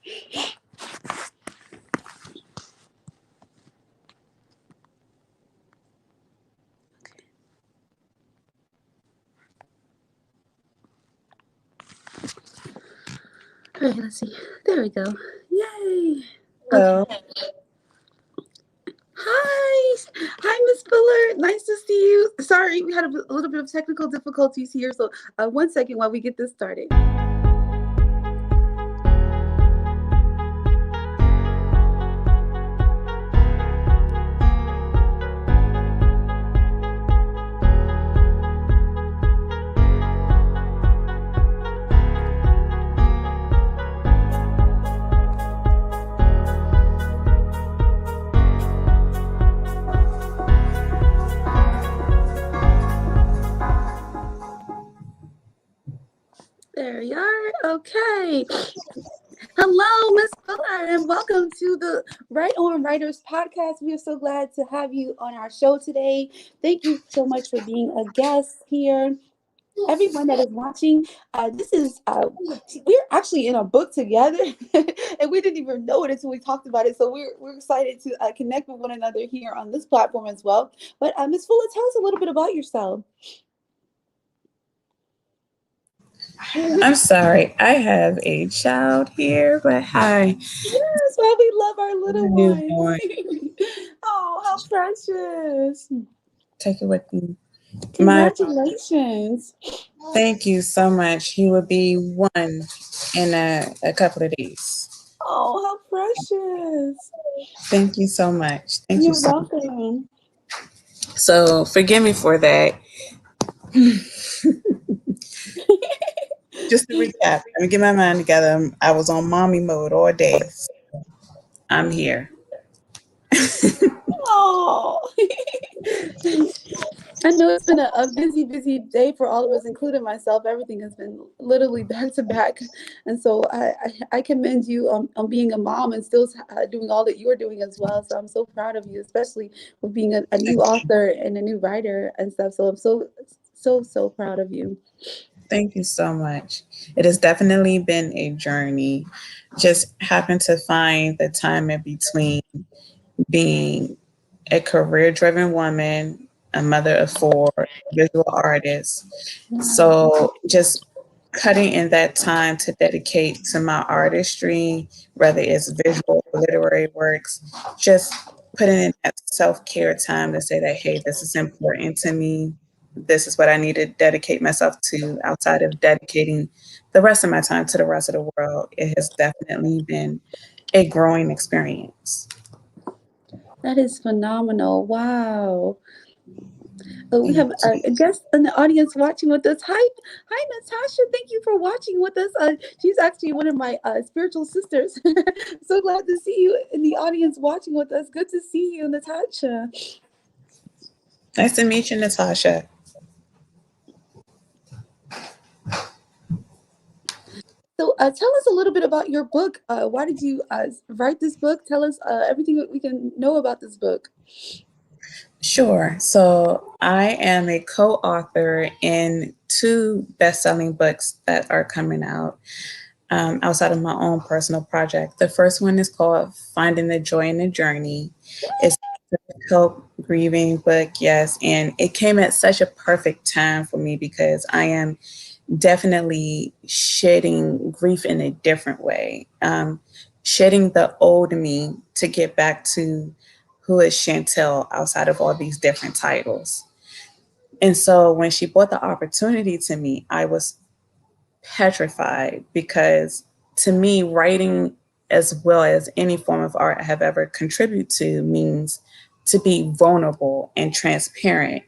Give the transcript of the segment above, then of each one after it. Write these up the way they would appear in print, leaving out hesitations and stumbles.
All right, let's see. There we go. Yay. Okay. Hello. Hi. Hi, Miss Fuller. Nice to see you. Sorry, we had a little bit of technical difficulties here. So 1 second while we get this started. There you are. Okay. Hello, Miss Fuller, and welcome to the Right On Writers podcast. We are so glad to have you on our show today. Thank you so much for being a guest here. Everyone that is watching, this is we're actually in a book together, and we didn't even know it until we talked about it. So we're excited to connect with one another here on this platform as well. But Miss Fuller, tell us a little bit about yourself. I'm sorry. I have a child here, but hi. Yes, well, we love our little Newborn. ones. Oh, how precious! Take it with you. Congratulations. Thank you so much. He will be 1 in a couple of days. Oh, how precious! Thank you so much. Thank you You're so much. welcome. So forgive me for that. Just to recap, let me get my mind together. I was on mommy mode all day. I'm here. Oh. I know it's been a busy, busy day for all of us, including myself. Everything has been literally back to back. And so I commend you on being a mom and still doing all that you're doing as well. So I'm so proud of you, especially with being a new author and a new writer and stuff. So I'm so proud of you. Thank you so much. It has definitely been a journey. Just happened to find the time in between being a career driven woman, a mother of 4, visual artist. So just cutting in that time to dedicate to my artistry, whether it's visual or literary works, just putting in that self care time to say that, hey, this is important to me. This is what I need to dedicate myself to outside of dedicating the rest of my time to the rest of the world. It has definitely been a growing experience. That is phenomenal. Wow. We have a guest in the audience watching with us. Hi, Natasha. Thank you for watching with us. She's actually one of my spiritual sisters. So glad to see you in the audience watching with us. Good to see you, Natasha. Nice to meet you, Natasha. So tell us a little bit about your book. Why did you write this book? Tell us everything that we can know about this book. Sure. So I am a co author in 2 best selling books that are coming out outside of my own personal project. The first one is called Finding the Joy in the Journey. It's a help grieving book, yes. And it came at such a perfect time for me because I am definitely shedding grief in a different way, shedding the old me to get back to who is Shantell outside of all these different titles. And so when she brought the opportunity to me, I was petrified because to me, writing as well as any form of art I have ever contributed to means to be vulnerable and transparent.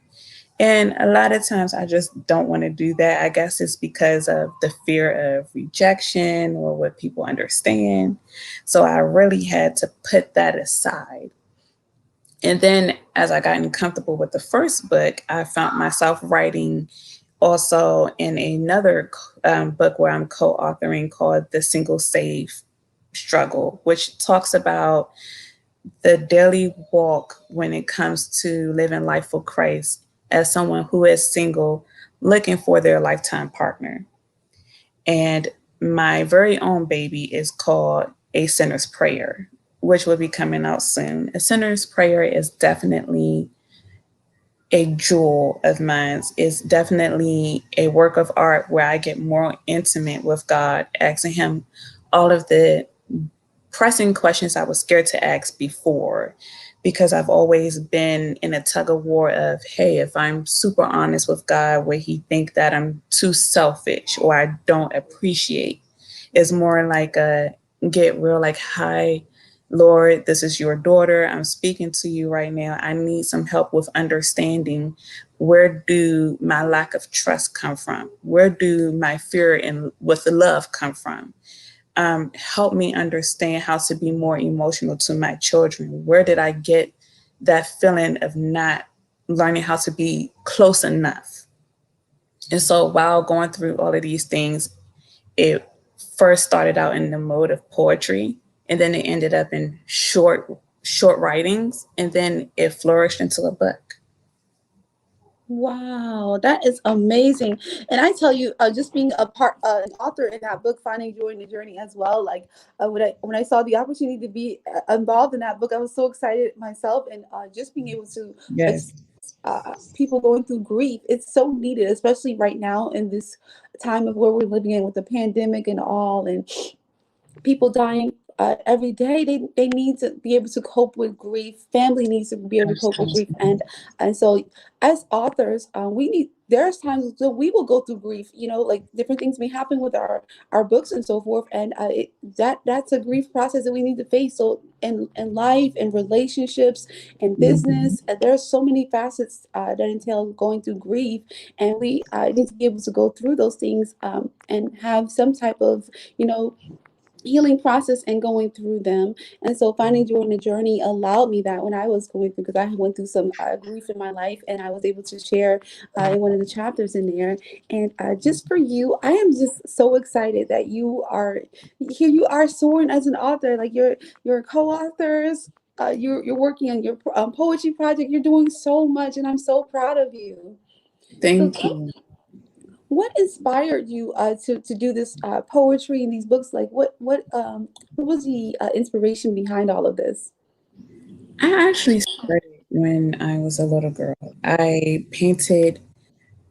And a lot of times I just don't want to do that. I guess it's because of the fear of rejection or what people understand. So I really had to put that aside. And then as I gotten comfortable with the first book, I found myself writing also in another book where I'm co-authoring called The Single Save Struggle, which talks about the daily walk when it comes to living life for Christ as someone who is single looking for their lifetime partner. And my very own baby is called A Sinner's Prayer, which will be coming out soon. A Sinner's Prayer is definitely a jewel of mine. It's definitely a work of art where I get more intimate with God, asking Him all of the pressing questions I was scared to ask before, because I've always been in a tug of war of, hey, if I'm super honest with God, will He think that I'm too selfish or I don't appreciate? It's more like a get real, like, hi, Lord, this is your daughter. I'm speaking to you right now. I need some help with understanding, where do my lack of trust come from? Where do my fear and with the love come from? Help me understand how to be more emotional to my children. Where did I get that feeling of not learning how to be close enough? And so while going through all of these things, it first started out in the mode of poetry, and then it ended up in short writings, and then it flourished into a book. Wow, that is amazing. And I tell you, just being an author in that book, Finding Joy in the Journey as well. Like when I saw the opportunity to be involved in that book, I was so excited myself, and just being able to Yes. people going through grief. It's so needed, especially right now in this time of where we're living in with the pandemic and all, and people dying every day. They need to be able to cope with grief. Family needs to be able to cope with grief, and so as authors, we need. There's times that we will go through grief. Like different things may happen with our books and so forth, and that's a grief process that we need to face. So in life and relationships and Mhm. business, there's so many facets that entail going through grief, and we need to be able to go through those things and have some type of you know healing process and going through them. And so finding joy in the journey allowed me that when I was going through, because I went through some grief in my life, and I was able to share in one of the chapters in there. And just for you, I am just so excited that you are here. You are soaring as an author, like your co-authors. You're working on your poetry project. You're doing so much, and I'm so proud of you. So Thank you. what inspired you to do this poetry and these books? Like what was the inspiration behind all of this? I actually started when I was a little girl. I painted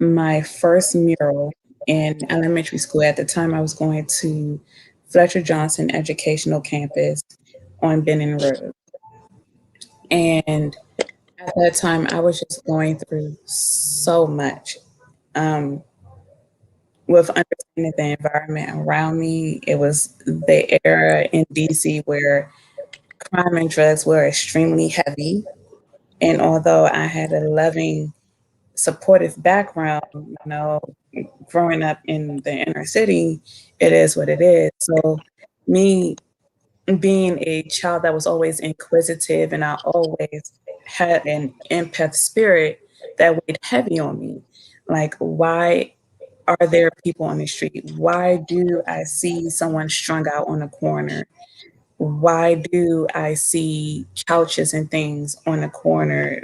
my first mural in elementary school. At the time, I was going to Fletcher Johnson Educational Campus on Benning Road. And at that time, I was just going through so much um, with understanding the environment around me. It was the era in DC where crime and drugs were extremely heavy. And although I had a loving, supportive background, growing up in the inner city, it is what it is. So, me being a child that was always inquisitive, and I always had an empath spirit that weighed heavy on me. Like, why are there people on the street? Why do I see someone strung out on a corner? Why do I see couches and things on the corner?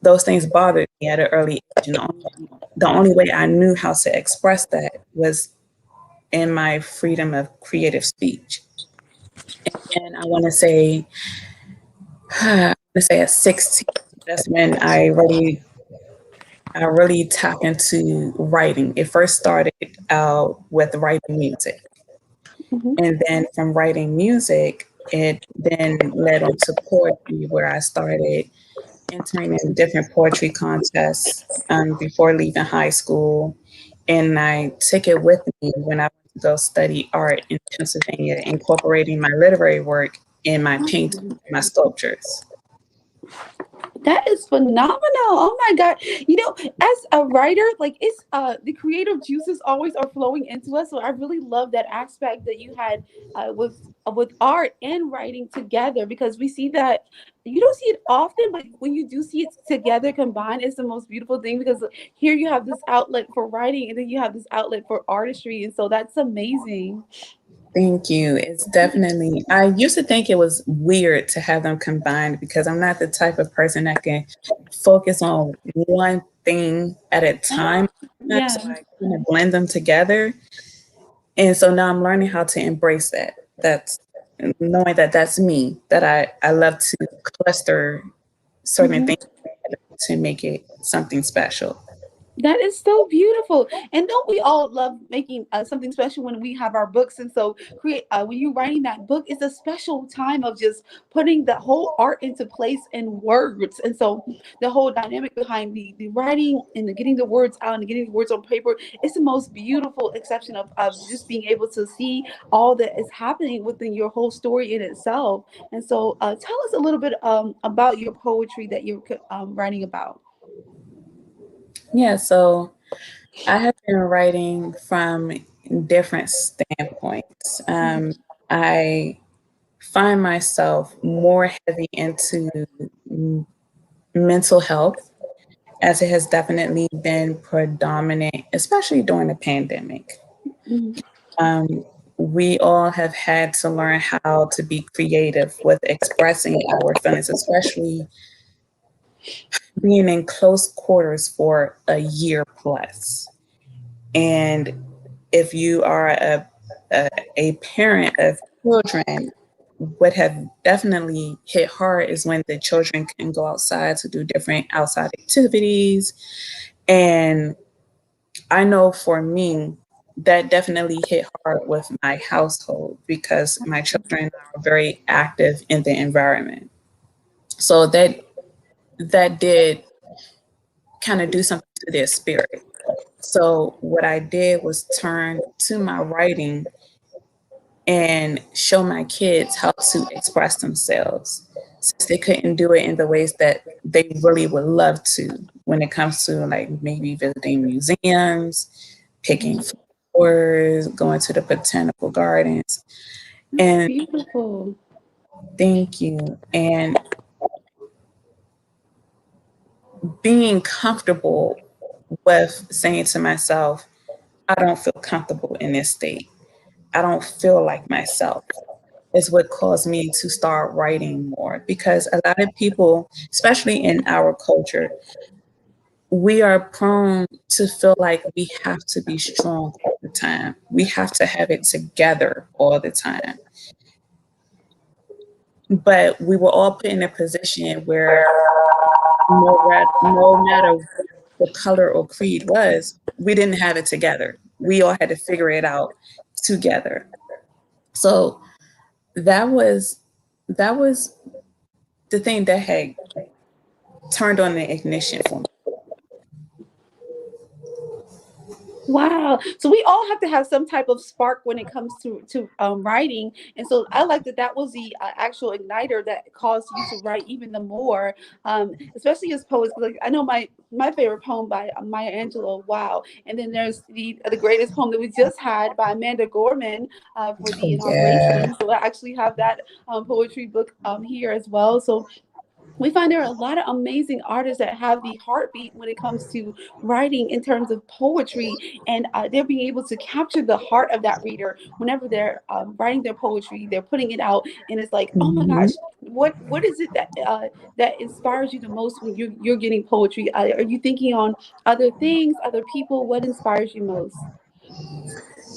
Those things bothered me at an early age. And the only way I knew how to express that was in my freedom of creative speech. And I want to say at 16, that's when I really tapped into writing. It first started out with writing music. Hmm. And then from writing music, it then led on to poetry, where I started entering in different poetry contests before leaving high school. And I took it with me when I went to go study art in Pennsylvania, incorporating my literary work in my paintings, my sculptures. That is phenomenal. Oh my God. As a writer, like it's the creative juices always are flowing into us. So I really love that aspect that you had with art and writing together, because we see that you don't see it often, but when you do see it together combined, it's the most beautiful thing, because here you have this outlet for writing, and then you have this outlet for artistry. And so that's amazing. Thank you. It's definitely, I used to think it was weird to have them combined because I'm not the type of person that can focus on one thing at a time. So Yeah. I kind of blend them together. And so now I'm learning how to embrace that. knowing that that's me, that I love to cluster certain Mhm. things to make it something special. That is so beautiful. And don't we all love making something special when we have our books? And so, create when you're writing that book, it's a special time of just putting the whole art into place in words. And so, the whole dynamic behind the writing and the getting the words out and getting the words on paper, it's the most beautiful exception of just being able to see all that is happening within your whole story in itself. And so, tell us a little bit about your poetry that you're writing about. Yeah, so I have been writing from different standpoints. I find myself more heavy into mental health, as it has definitely been predominant, especially during the pandemic. Mhm. Um, we all have had to learn how to be creative with expressing our feelings, especially being in close quarters for a year plus. And if you are a, a parent of children, what have definitely hit hard is when the children can go outside to do different outside activities. And I know for me, that definitely hit hard with my household because my children are very active in the environment. So that did kind of do something to their spirit. So what I did was turn to my writing and show my kids how to express themselves, since they couldn't do it in the ways that they really would love to, when it comes to like maybe visiting museums, picking Mhm. flowers, going to the botanical gardens. That's And beautiful. thank you. And being comfortable with saying to myself, I don't feel comfortable in this state. I don't feel like myself, is what caused me to start writing more, because a lot of people, especially in our culture, we are prone to feel like we have to be strong all the time. We have to have it together all the time. But we were all put in a position where no matter what the color or creed was, we didn't have it together. We all had to figure it out together. So that was that was the thing that had turned on the ignition for me. Wow. So we all have to have some type of spark when it comes to writing. And so I like that that was the actual igniter that caused you to write even the more, especially as poets. Because like, I know my favorite poem by Maya Angelou. Wow. And then there's the greatest poem that we just had by Amanda Gorman for the Oh, yeah. inauguration. So I actually have that poetry book here as well. So we find there are a lot of amazing artists that have the heartbeat when it comes to writing in terms of poetry, and they're being able to capture the heart of that reader whenever they're writing their poetry. They're putting it out, and it's like, oh my Mhm. gosh, what is it that inspires you the most when you're getting poetry? Are you thinking on other things, other people? What inspires you most?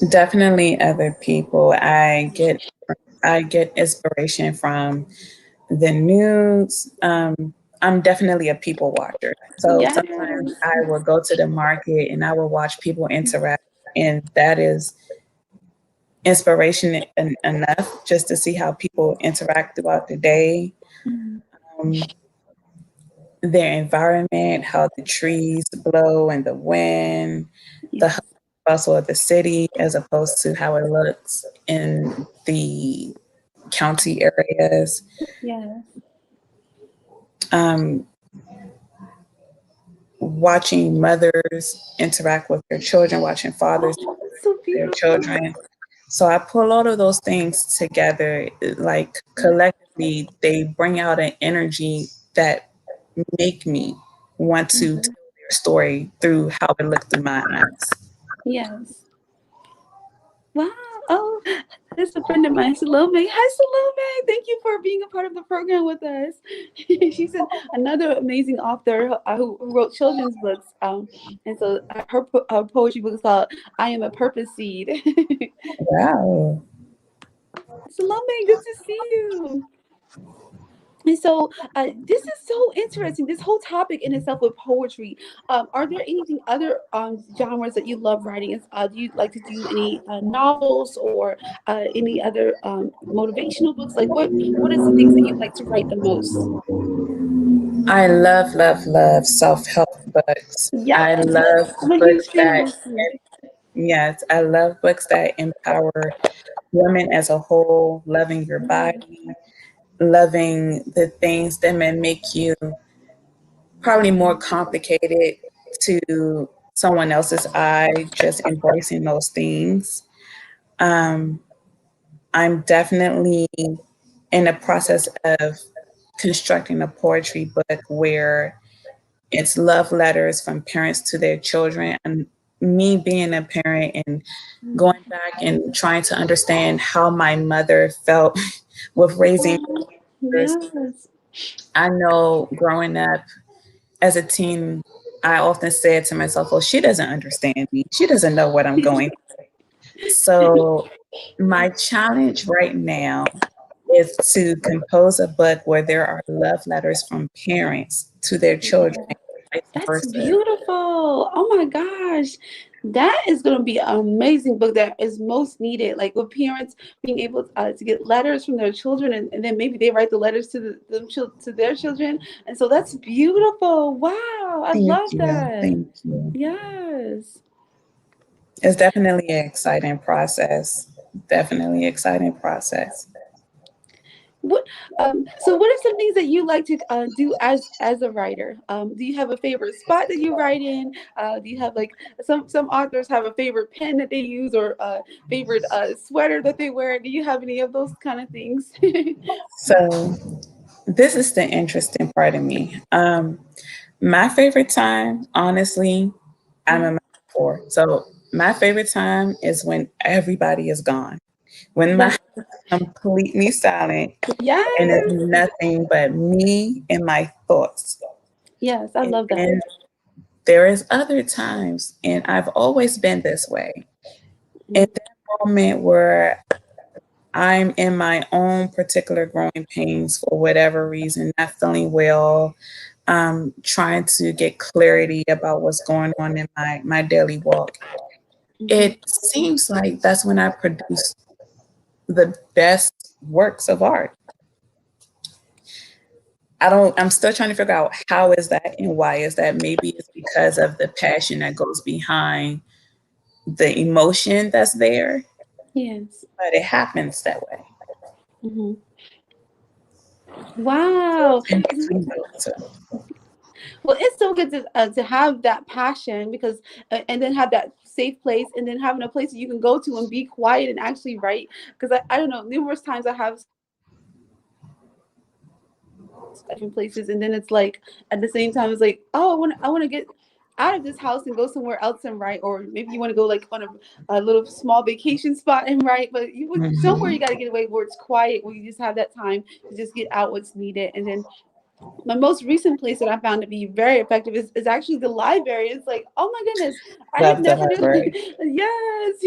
Definitely other people. I get inspiration from the news. I'm definitely a people watcher. So Yes. sometimes I will go to the market and I will watch people interact, and that is inspiration enough just to see how people interact throughout the day, Mhm. um, their environment, how the trees blow and the wind, the hustle Yes. and bustle of the city, as opposed to how it looks in the county areas. Yes. Um, Watching mothers interact with their children, watching fathers Oh, that's so their beautiful. children. So I pull all of those things together, like collectively, they bring out an energy that make me want to Mhm. tell their story through how it looked through my eyes. Yes. Wow. Oh, that's a friend of mine, Salome. Hi, Salome. Thank you for being a part of the program with us. She's another amazing author who wrote children's books. And so her poetry book is called I Am a Purpose Seed. Wow. Salome, good to see you. And so, this is so interesting. This whole topic in itself with poetry. Are there anything other genres that you love writing? Do you like to do any novels or any other motivational books? Like, what is the things that you like to write the most? I love, love, love self-help books. Yes, I love I'm a books huge fan that, also. yes, I love books that empower women as a whole, loving your Yeah. body, loving the things that may make you probably more complicated to someone else's eye, just embracing those things. Um, I'm definitely in the process of constructing a poetry book where it's love letters from parents to their children. And me being a parent and going back and trying to understand how my mother felt with raising Oh, daughters. yes. I know growing up as a teen, I often said to myself, well, she doesn't understand me. She doesn't know what I'm going. So my challenge right now is to compose a book where there are love letters from parents to their children, vice That's versa. beautiful. Oh my gosh. That is going to be an amazing book that is most needed. Like with parents being able to get letters from their children, and then maybe they write the letters to to their children. And so that's beautiful. Wow. I Thank love you. that. Thank you. Yes. It's definitely an exciting process. Definitely exciting process. What so what are some things that you like to do as a writer? Do you have a favorite spot that you write in? Do you have like some authors have a favorite pen that they use or a favorite sweater that they wear? Do you have any of those kind of things? So this is the interesting part of me. My favorite time, honestly, I'm a metaphor. So my favorite time is when everybody is gone. When my Like, house is completely silent and it's yes, nothing but me and my thoughts. yes, I And love that. then there is other times, and I've always been this way. In Mhm. that moment where I'm in my own particular growing pains for whatever reason, not feeling well, trying to get clarity about what's going on in my daily walk. Mhm. It seems like that's when I produce the best works of art. I'm still trying to figure out how is that and why is that. Maybe it's because of the passion that goes behind the emotion that's there, Yes. but it happens that way. Hmm. So Wow. it's in between those two. Well, it's so good to have that passion because, and then have that safe place, and then having a place that you can go to and be quiet and actually write. Because I don't know, numerous times I have different places, and then it's like at the same time, it's like, oh, I want to get out of this house and go somewhere else and write, or maybe you want to go like on a little small vacation spot and write, but somewhere you Mhm. got to get away where it's quiet, where you just have that time to just get out what's needed, and then my most recent place that I found to be very effective is actually the library. It's like, oh my goodness, I had Love the never knew. library. Yes,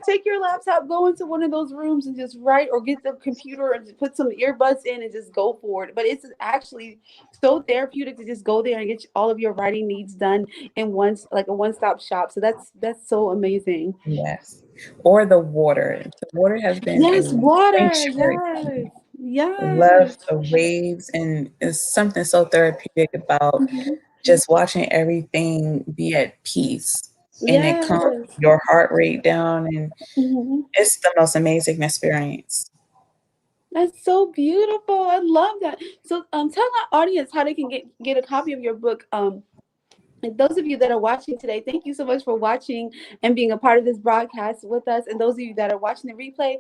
take your laptop, go into one of those rooms and just write, or get the computer and just put some earbuds in and just go for it. But it's actually so therapeutic to just go there and get all of your writing needs done in like a one-stop shop. So that's so amazing. Yes. Or the water. The water has been Yes, a water. sanctuary. Yes, Love yes. the waves, and it's something so therapeutic about Mhm. just watching everything be at peace, and it calms Yes. your heart rate down, and Mhm. it's the most amazing experience. That's so beautiful. I love that. So, tell our audience how they can get a copy of your book. And those of you that are watching today, thank you so much for watching and being a part of this broadcast with us. And those of you that are watching the replay,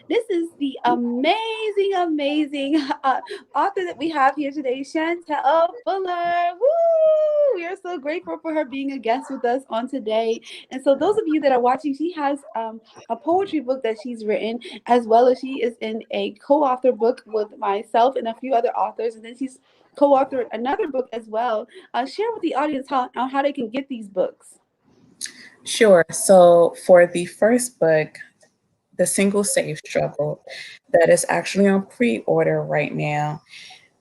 this is the amazing author that we have here today, Shantell Fuller. Woo! We are so grateful for her being a guest with us on today. And so, those of you that are watching, she has a poetry book that she's written, as well as she is in a co-author book with myself and a few other authors. And then she's co-authored another book as well. Share with the audience how they can get these books. Sure. So for the first book, the single safe struggle that is actually on pre-order right now.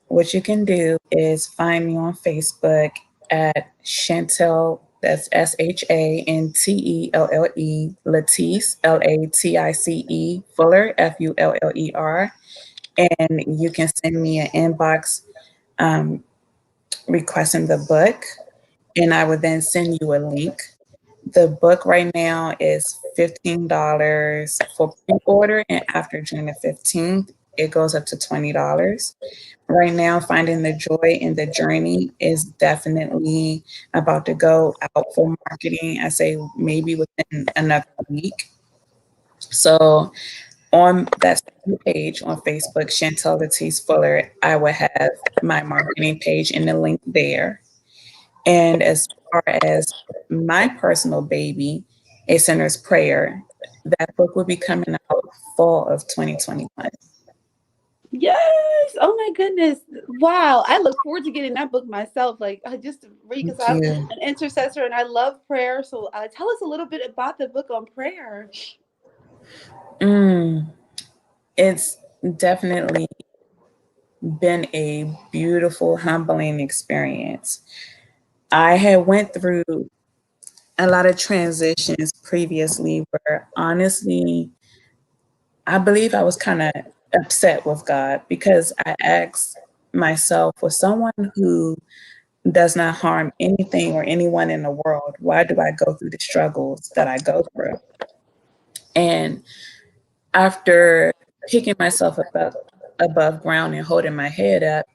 What you can do is find me on Facebook at Shantell, that's Shantelle, Latice, Latice, Fuller, Fuller. And you can send me an inbox um, requesting the book, and I would then send you a link. The book right now is $15 for pre-order, and after June the 15th, it goes up to $20. Right now, finding the joy in the journey is definitely about to go out for marketing. I say maybe within another week. So on that same page on Facebook, Shantell Latisse Fuller, I will have my marketing page and the link there. And as far as my personal baby, A Sinner's Prayer, that book will be coming out fall of 2021. Yes. Oh my goodness. Wow. I look forward to getting that book myself. Like I just to read because Thank I'm you. an intercessor and I love prayer. So tell us a little bit about the book on prayer. Mm, it's definitely been a beautiful, humbling experience. I had went through a lot of transitions previously where honestly, I believe I was kind of upset with God because I asked myself, for someone who does not harm anything or anyone in the world, why do I go through the struggles that I go through? And after picking myself up above ground and holding my head up,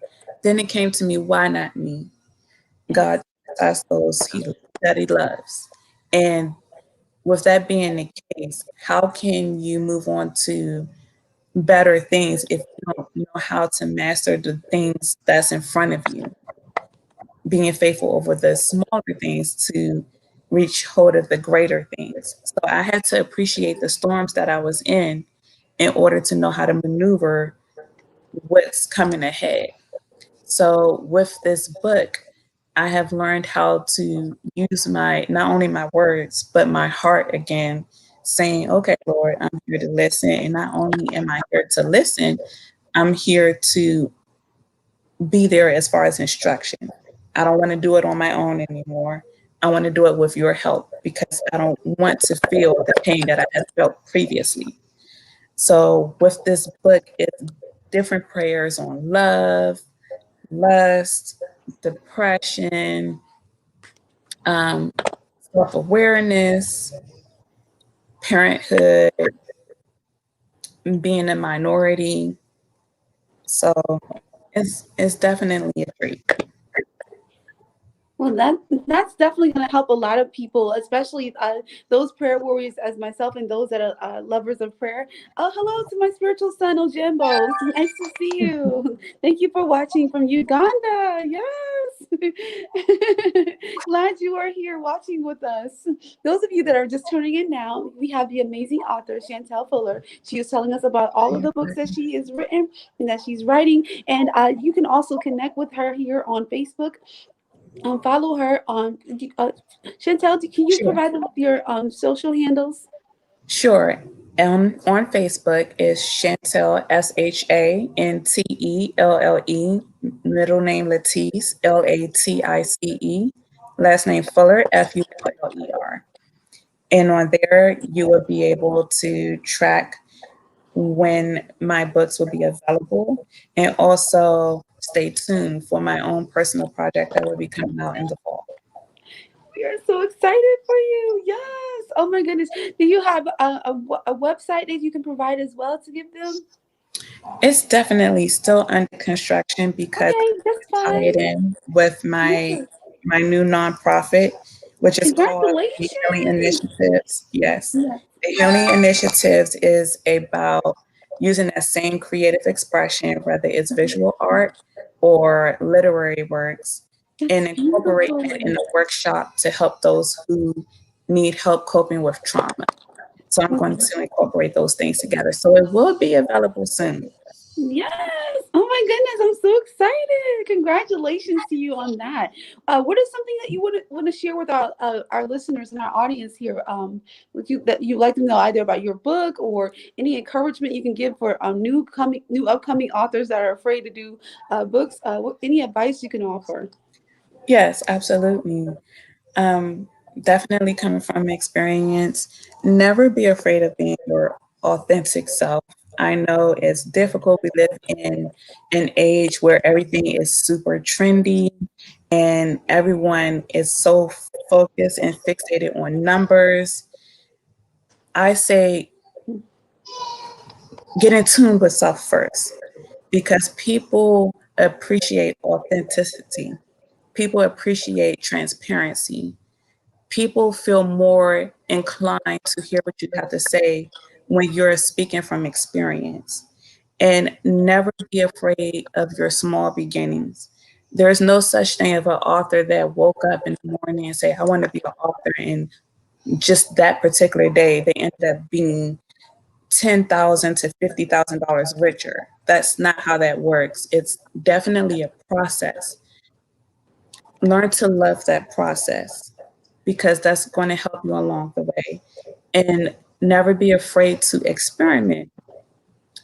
then it came to me, why not me? God has those that he loves. And with that being the case, how can you move on to better things if you don't know how to master the things that's in front of you? Being faithful over the smaller things to reach hold of the greater things. So I had to appreciate the storms that I was in order to know how to maneuver what's coming ahead. So with this book, I have learned how to use my not only my words, but my heart again, saying, okay, Lord, I'm here to listen. And not only am I here to listen, I'm here to be there as far as instruction. I don't want to do it on my own anymore. I want to do it with your help because I don't want to feel the pain that I had felt previously. So with this book, it's different prayers on love, lust, depression, um, self awareness, parenthood, being a minority. So it's definitely a treat. Well, that's definitely going to help a lot of people, especially those prayer warriors as myself and those that are lovers of prayer. Oh, hello to my spiritual son, Ojembo. It's nice to see you. Thank you for watching from Uganda. Yes. Glad you are here watching with us. Those of you that are just tuning in now, we have the amazing author, Shantell Fuller. She is telling us about all of the books that she has written and that she's writing. And you can also connect with her here on Facebook. Follow her on Chantel. Can you Sure. provide them with your social handles? Sure. On Facebook is Shantell, Shantelle, middle name Latice, Latice, last name Fuller, Fuller. And on there, you will be able to track when my books will be available and also stay tuned for my own personal project that will be coming out in the fall. We are so excited for you. Yes. Oh my goodness. Do you have a website that you can provide as well to give them? It's definitely still under construction because Okay, that's I tie fine. it in with Yes. my new nonprofit, which is called the Healing Congratulations. Initiatives. Yes, Yes. the Healing Initiatives is about using that same creative expression, whether it's visual art or literary works, and That's incorporating beautiful. it in a workshop to help those who need help coping with trauma. So I'm going to incorporate those things together. So it will be available soon. Yes. Oh Oh my goodness, I'm so excited. Congratulations to you on that. What is something that you would want to share with our listeners and our audience here, with you, that you'd like to know either about your book or any encouragement you can give for new upcoming authors that are afraid to do books? Any advice you can offer? Yes, absolutely. Um, Definitely coming from experience, never be afraid of being your authentic self. I know it's difficult. We live in an age where everything is super trendy and everyone is so focused and fixated on numbers. I say get in tune with self first because people appreciate authenticity. People appreciate transparency. People feel more inclined to hear what you have to say when you're speaking from experience. And never be afraid of your small beginnings. There's no such thing as an author that woke up in the morning and say, I want to be an author. And just that particular day, they ended up being $10,000 to $50,000 richer. That's not how that works. It's definitely a process. Learn to love that process because that's going to help you along the way. And never be afraid to experiment.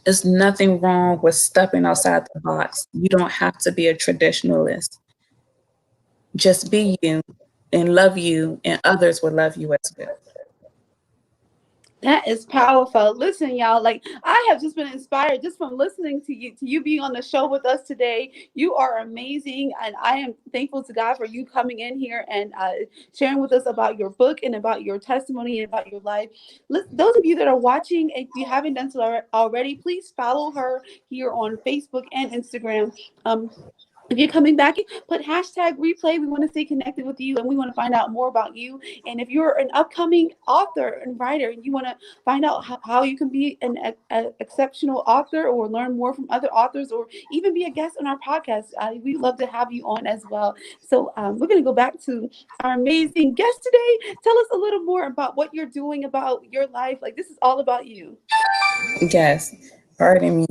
There's nothing wrong with stepping outside the box. You don't have to be a traditionalist. Just be you, and others will love you as well. That is powerful. Listen, y'all, like I have just been inspired just from listening to you being on the show with us today. You are amazing. And I am thankful to God for you coming in here and sharing with us about your book and about your testimony and about your life. Those of you that are watching, if you haven't done so already, please follow her here on Facebook and Instagram. If you're coming back, put hashtag replay. We want to stay connected with you and we want to find out more about you. And if you're an upcoming author and writer and you want to find out how you can be an exceptional author or learn more from other authors or even be a guest on our podcast, we'd love to have you on as well. So we're going to go back to our amazing guest today. Tell us a little more about what you're doing, about your life. Like this is all about you. Yes, pardon me.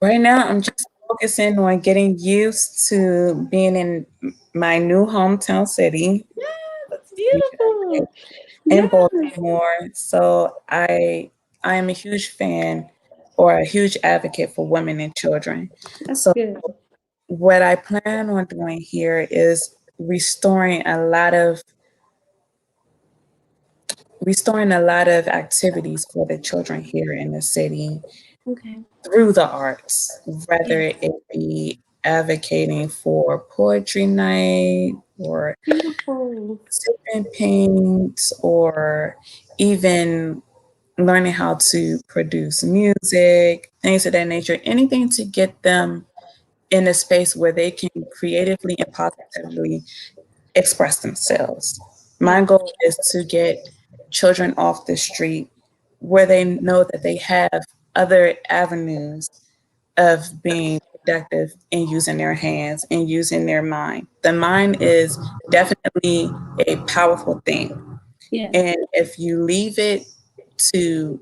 Right now, I'm just focusing on getting used to being in my new hometown city, Yeah, that's which is beautiful. in Yes, Baltimore. So I am a huge fan or a huge advocate for women and children. that's So good. what I plan on doing here is restoring a lot of activities for the children here in the city Okay. through the arts, whether Yes, it be advocating for poetry night or beautiful. sip and paint or even learning how to produce music, things of that nature, anything to get them in a space where they can creatively and positively express themselves. Yeah. My goal is to get children off the street where they know that they have other avenues of being productive and using their hands and using their mind. The mind is definitely a powerful thing. Yes. And if you leave it to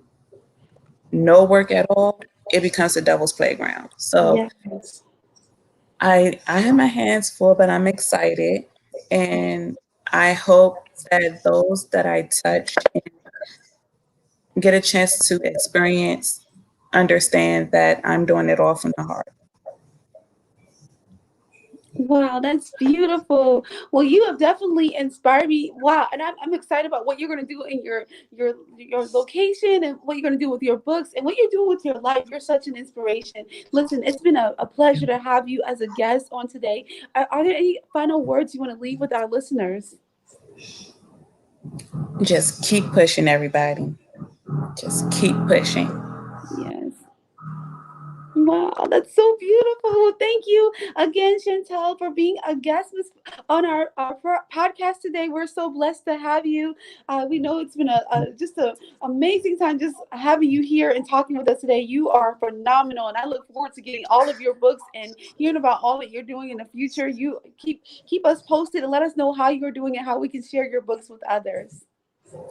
no work at all, it becomes the devil's playground. So Yes. I have my hands full, but I'm excited. And I hope that those that I touch and get a chance to experience understand that I'm doing it all from the heart. Wow, that's beautiful. Well, you have definitely inspired me. Wow, and I'm excited about what you're going to do in your location and what you're going to do with your books and what you're doing with your life. You're such an inspiration. Listen, it's been a pleasure to have you as a guest on today. Are there any final words you want to leave with our listeners? Just keep pushing, everybody. Just keep pushing. Yes. Wow, that's so beautiful. Thank you again, Shantell, for being a guest on our podcast today. We're so blessed to have you. We know it's been a just a amazing time just having you here and talking with us today. You are phenomenal, and I look forward to getting all of your books and hearing about all that you're doing in the future. You keep us posted and let us know how you're doing and how we can share your books with others.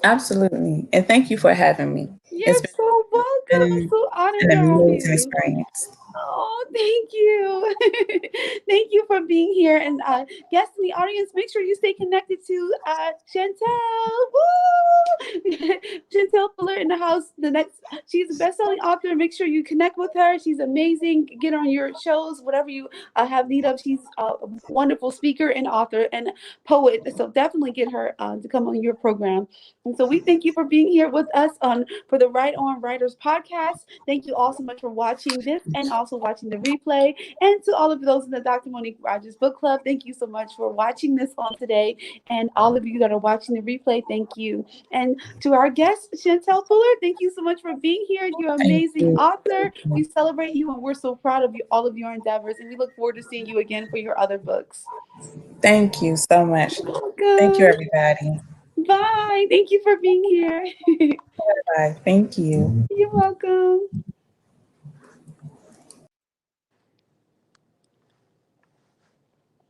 Absolutely. And thank you for having me. You're so welcome. I'm Been so honored an to have amazing you. experience. Oh, thank you. Thank you for being here. And guests in the audience, make sure you stay connected to Shantell. Woo! Shantell Fuller in the house. She's a best-selling author. Make sure you connect with her. She's amazing. Get her on your shows, whatever you have need of. She's a wonderful speaker and author and poet. So definitely get her to come on your program. And so we thank you for being here with us on for the Right On Writers podcast. Thank you all so much for watching this and also watching the replay. And to all of those in the Dr. Monique Rogers Book Club, thank you so much for watching this on today. And all of you that are watching the replay, thank you. And to our guest, Shantell Fuller, thank you so much for being here. You're an Thank amazing you. author. We celebrate you and we're so proud of you, all of your endeavors. And we look forward to seeing you again for your other books. Thank you so much. Thank you, Welcome. everybody. Bye. Thank you for being here. Bye. Thank you. You're welcome.